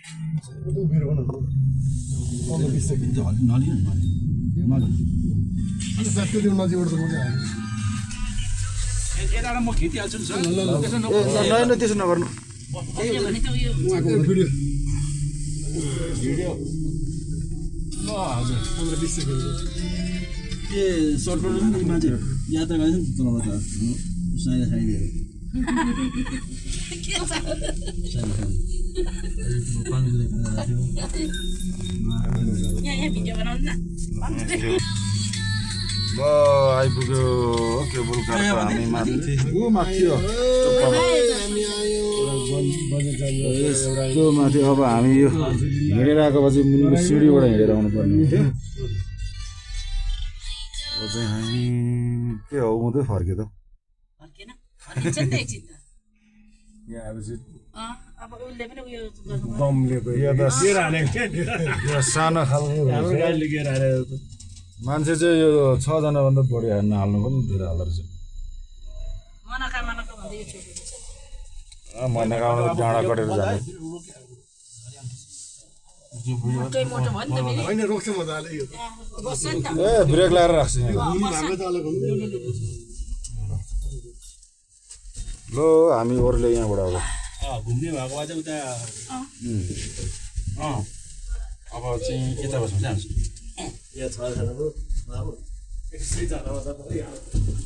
उभिएर भन 15-20 सेकेन्ड नलिनु त्यो नजिकबाट त मजा आयो यताबाट म खिचिहाल्छु नि सर ल त्यसो नगर्नु भिडियो भिडियो ल हजुर 15-20 सेकेन्ड ए सर्टकट पनि मान्छे यात्रा गर्छ नि तलबाट साइड साइडहरू ल आइपुग्यो केबुल कारको हामी माथि माथि हो यस्तो माथि अब हामी यो हिँडेर आएको पछि मुनिको सिँढीबाट हिँडेर आउनु पर्ने हुन्थ्यो अब चाहिँ हामी के हो हुँदै फर्क्यो त यहाँ आएपछि यो सानो खालको मान्छे चाहिँ यो 6 जनाभन्दा बढी नहाल्नु पनि धेरै हाल्दो रहेछ महिनाकामा त डाँडा कटेर जाने होइन रोक्छ मजाले यो ए ब्रेक लगाएर राख्छु ल हामी अरूले यहाँबाट अब घुम्ने भएको अझ उता अब चाहिँ यता बस्नु चाहिँ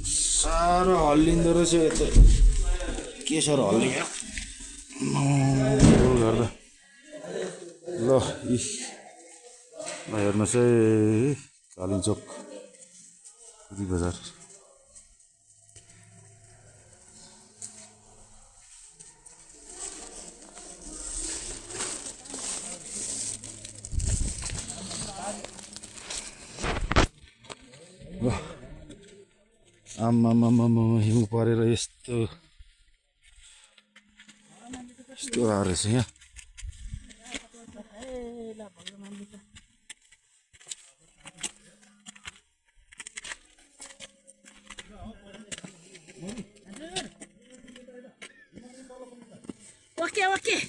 साह्रो हल्लिँदो रहेछ यता के साह्रो हल्लियो गर्दा ल हेर्नुहोस् है कालिम्चोक कुदी बजार आम्मामामा हिउँ परेर यस्तो यस्तो आएर रहेछ यहाँ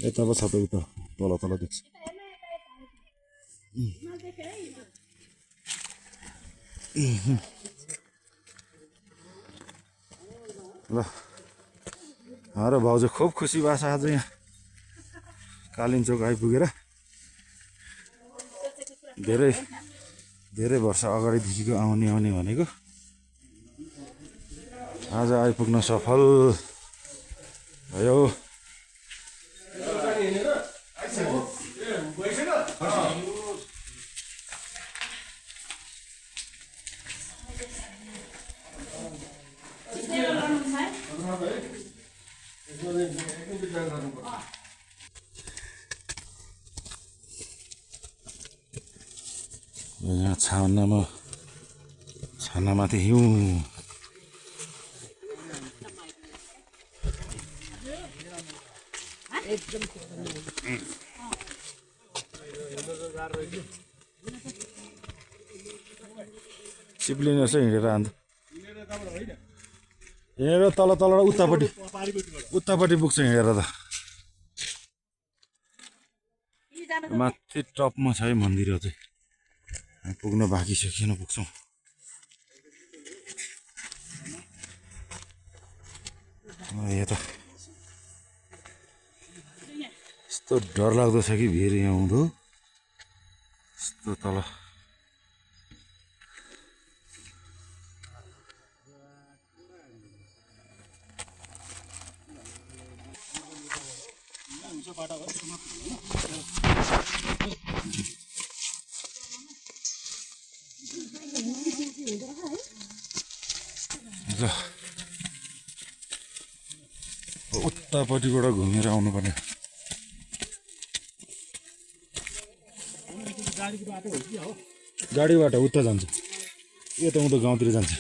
यता पो छ त उता तल तल देख्छ ल हाम्रो भाउजू खुब खुसी भएको छ आज यहाँ कालिम्चोक आइपुगेर धेरै धेरै वर्ष अगाडिदेखिको आउने भनेको आज आइपुग्न सफल भयो यहाँ छानामाथि हिउँ सिप्लिन रहेछ हिँडेर अन्त हिँडेर तल उतापट्टि पुग्छ हिँडेर त माथि टपमा छ है मन्दिर चाहिँ पुग्न बाँकी छ किन पुग्छौँ यता यस्तो डर लाग्दो छ कि भिर यहाँ आउँदो यस्तो तल उतापट्टिबाट घुमेर आउनुपर्ने गाडीबाट उता जान्छ यता उँधो गाउँतिर जान्छ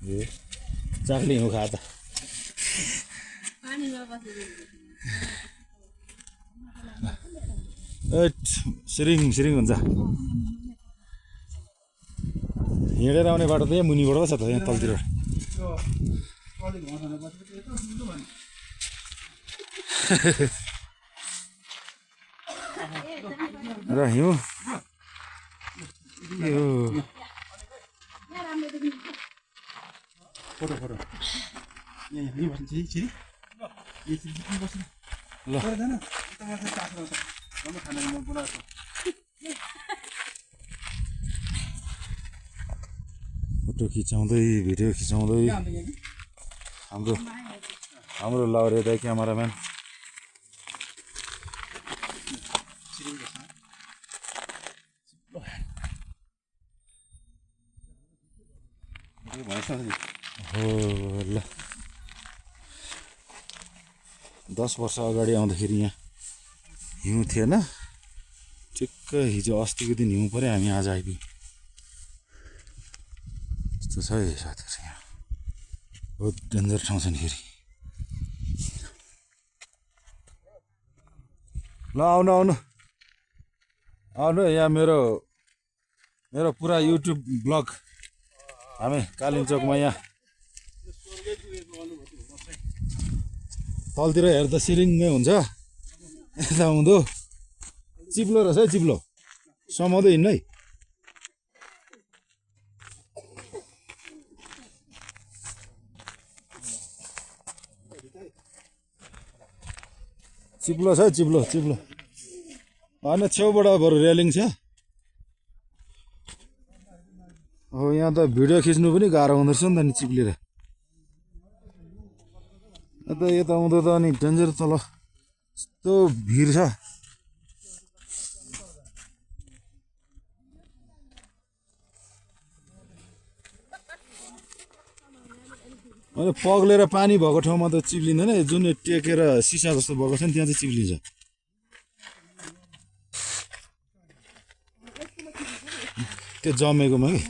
ए चाख्ने हो खा त सिरिङ हुन्छ हिँडेर आउने बाटो त यहाँ मुनिबाट छ त यहाँ तलतिर र हिउँ यो फोटो फोटो यहाँ बस्नु छिरी बस्नु ल जान खाना मन पुरा फोटो खिचाउँदै भिडियो खिचाउँदै हाम्रो लाउरे दाइ क्यामेराम्यान हो ल 10 वर्ष अगाडि आउँदाखेरि यहाँ हिउँ थिएन ठिक्क हिजो अस्तिको दिन हिउँ पऱ्यो हामी आज आइपुग्यौँ यस्तो छ है साथीहरू यहाँ बहुत डेन्जर ठाउँ छ नि फेरि ल आउनु आउनु आउनु यहाँ मेरो पुरा युट्युब ब्लग हामी कालिम्पोङमा यहाँ तलतिर हेर्दा सिरिङ्गै हुन्छ यता हुँदो चिप्लो रहेछ है चिप्लो समाउँदै हिँड्नु है चिप्लो छ चिप्लो होइन छेउबाट बरु रेलिङ छ हो यहाँ त भिडियो खिच्नु पनि गाह्रो हुँदो रहेछ नि त नि चिप्लेर अन्त यता आउँदा त अनि डेन्जर तल यस्तो भिड छ अनि पग्लेर पानी भएको ठाउँमा त चिप्लिँदैन जुन टेकेर सिसा जस्तो भएको छ नि त्यहाँ चाहिँ चिप्लिन्छ त्यो जमेकोमा कि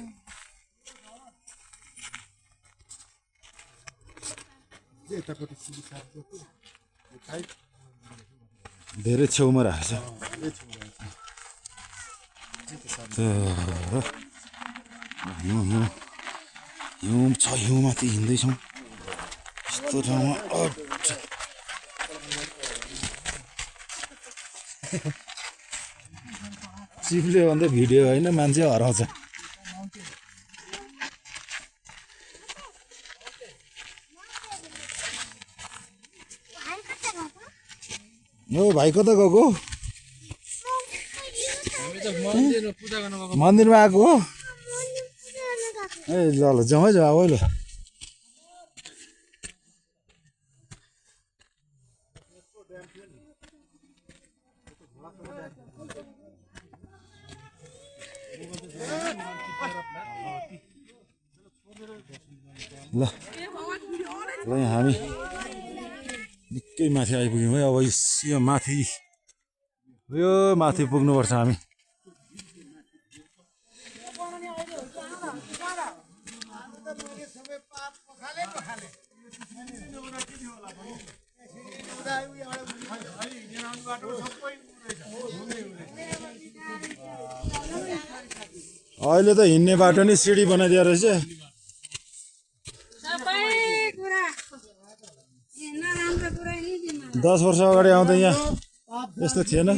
धेरै छेउमा राखेछ हिउँ छ हिउँमाथि हिँड्दैछौँ यस्तो ठाउँमा चिप्ल्यो भन्दा भिडियो होइन मान्छे हराउँछ यो भाइ कता गएको मन्दिरमा आएको हो ए ल ल जाउँ है जाऊ ल ल ल यहाँ हामी निकै माथि आइपुग्यौँ है अब यो माथि पुग्नुपर्छ हामी अहिले त हिँड्ने बाटो नि सिडी बनाइदिएर रहेछ 10 वर्ष अगाडि आउँदा यहाँ यस्तो थिएन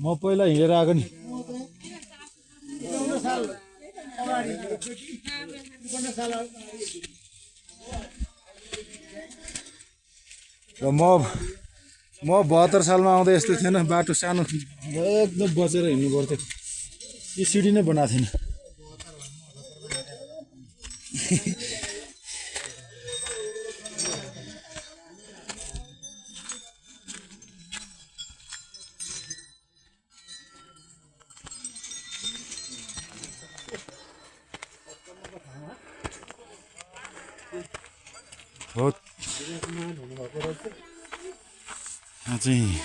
म पहिला हिँडेर आएको नि र म 72 सालमा आउँदा यस्तो थिएन बाटो सानो एकदम बचेर हिँड्नु पर्थ्यो यो सिडी नै बनाएको थिएन बहुत चाहिँ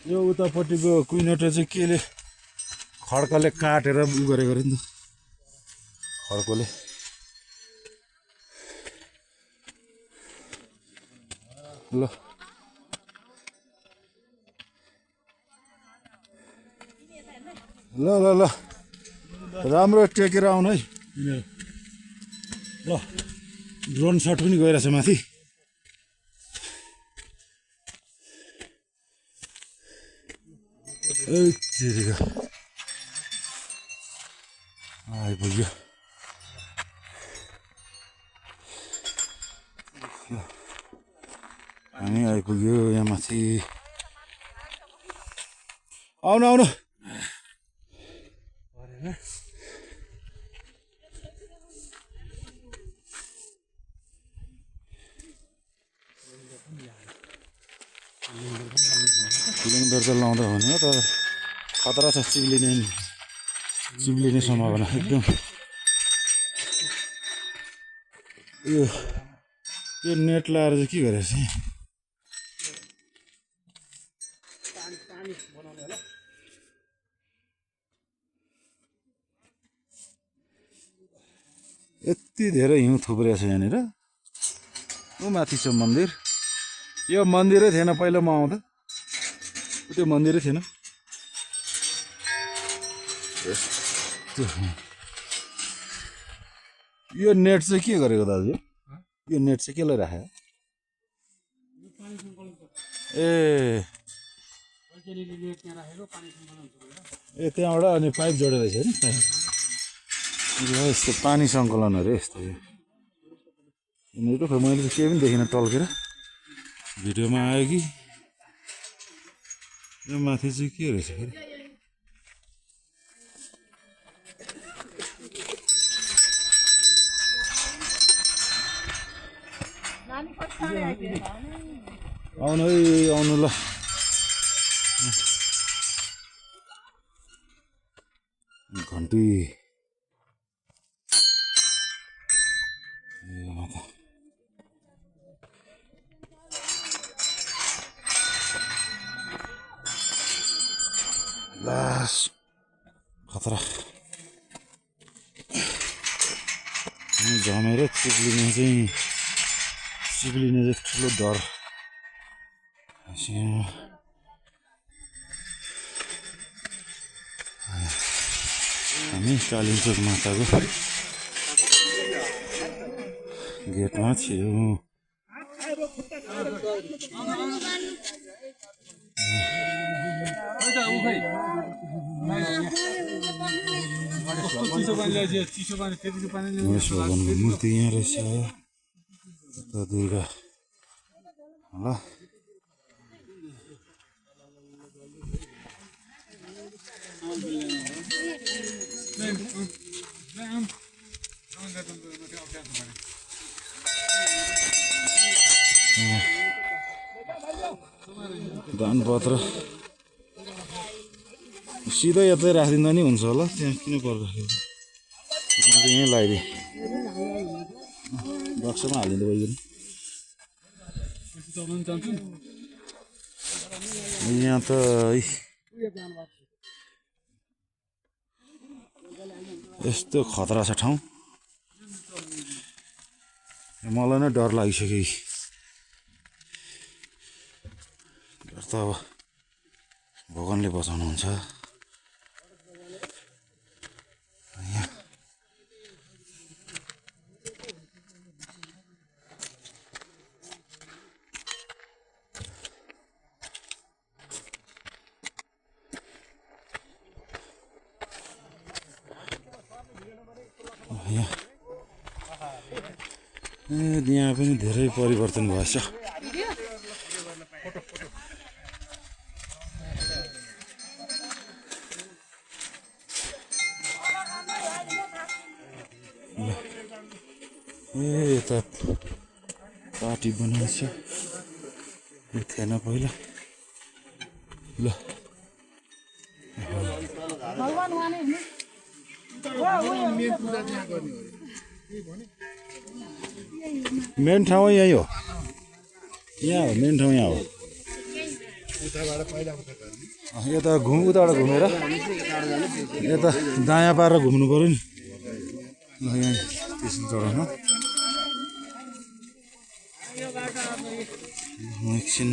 यो उतापट्टिको कुइनेटो चाहिँ केले खड्कले काटेर उ गरेको अरे नि त खड्कोले ल ल ल ल राम्रो टेकेर आउनु है यिनीहरू ल ड्रोन सट पनि गइरहेछ माथि आइपुग्यो हामी आइपुग्यो यहाँ माथि आउनु आउनु सिलिन्डर त लाउँदा भने तर खतरा छ चिप्लिने सम्भावना एकदम यो नेट लाएर चाहिँ के गरेको छ यति धेरै हिउँ थुप्रिएको छ यहाँनिर ऊ माथि छ मन्दिर यो मन्दिरै थिएन पहिला म आउँदा त्यो मन्दिरै थिएन यो नेट चाहिँ के गरेको दाजु यो नेट चाहिँ केलाई राख्यो ए त्यहाँबाट अनि पाइप जोडेर रहेछ नि पाइप यस्तो पानी सङ्कलनहरू यस्तो यिनीहरू खै मैले त केही पनि देखिनँ टल्केर भिडियोमा आयो कि यो माथि चाहिँ के रहेछ फेरि आउनु है आउनु ल घन्टी लास खतरा जमेर चिप्लिने चाहिँ ठुलो डर हामी कालिम्पोङ माताको गेटमा थियौँ गणेश भगवानको मूर्ति यहाँ रहेछ दुईवटा ल दानपत्र सिधै यतै राखिदिँदा नि हुन्छ होला त्यहाँ किन पर्दाखेरि म चाहिँ यहीँ लगाइदिएँ बक्समा हालिदिँदा भयो यहाँ त यस्तो खतरा छ ठाउँ मलाई नै डर लागिसक्यो डर त अब भगवानले बचाउनुहुन्छ यहाँ पनि धेरै परिवर्तन भएछ यता पार्टी बनाउँछ यो थिएन पहिला ल मेन ठाउँ यही हो यहाँ हो मेन ठाउँ यहाँ हो यता उताबाट घुमेर यता दायाँ पारेर घुम्नु पऱ्यो नि ल यहाँ एकछिन चढाउनु एकछिन